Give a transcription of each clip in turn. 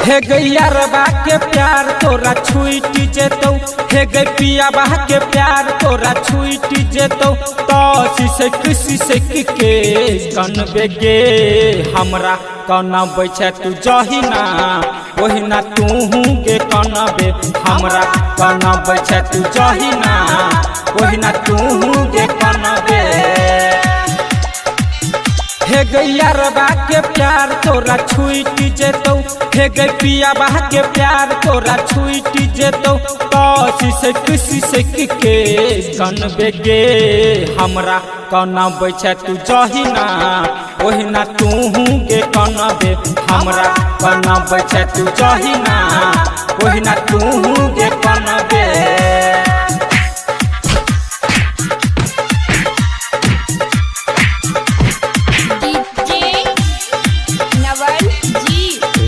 हे गैया रबा के प्यार तोरा छूट जेतौ, हे गै पिया बा के प्यार तोरा छूट जेतौ। तो सिसक के कनबे गे हमरा कनबे छै तू जहिना ओहिना तू गे कनबे हमरा कनबे छै तू जहिना ओहिना तू गे कनबे। हे गैया रबा के प्यार तोरा छूट जेतौ, हे गै पिया बा के प्यार तोरा छूट जेतौ। तो सिसक के कनबे गे हमरा कनबे छै तू जहिना ओहिना तू गे कनबे हमरा कनबे छै तू जहिना ओहिना तू गे कनबे।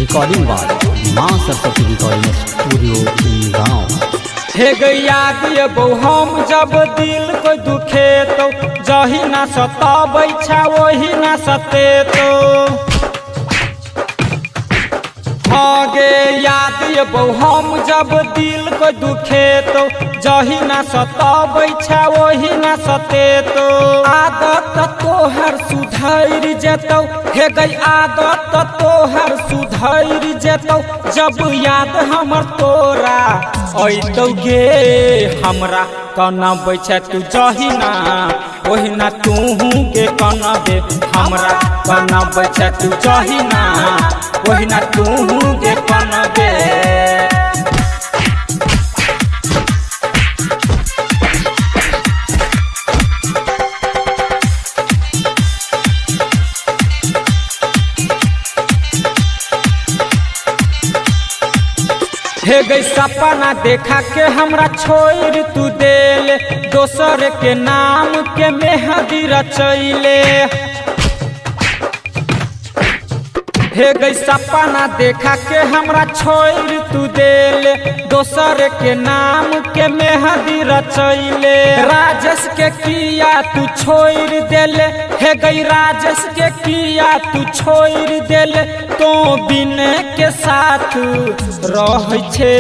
रिकॉर्डिंग बाय माँ सरस्वती रिकॉर्डिंग स्टूडियो गाँव। हे गैया दियबौ हम जब दिल को दुखेतौ, जहिना सताबै छै ओहिना सतेतौ। हाँ गे याद अबौ हम जब दिल को दुखेतौ, जहिना सताबै छै ओहिना सतेतौ। आदत तोहर सुधर जेतौ, हे गई आदत तोहर सुधर जेतौ। जब याद हमर तोरा अइतौ गे हमरा कनबे छै तू जहिना ओहिना तू गे कनबे हमरा कनबे छै तू जहिना ओहिना तू गे कनबे। हे गई सपना देखा के हमरा छोड़ तू देले, दोसर के नाम के मेहंदी रचैले। हे गई सपना देखा के हमरा छोड़ तू देले, दोसर के नाम के मेहंदी रचैले। राजेश के किया तू छोड़ देले, हे गई राजेश के किया तू छोड़ देले। तो बिन के साथ रह छे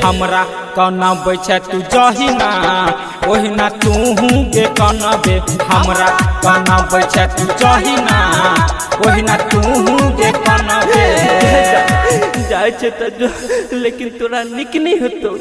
हमरा कनबे छै तू जहिना ओहिना तू गे कनबे हमरा कनबे छै तू जहिना ओहिना तू गे कनबे। जाए छे तो लेकिन तोरा निक नहीं होतो।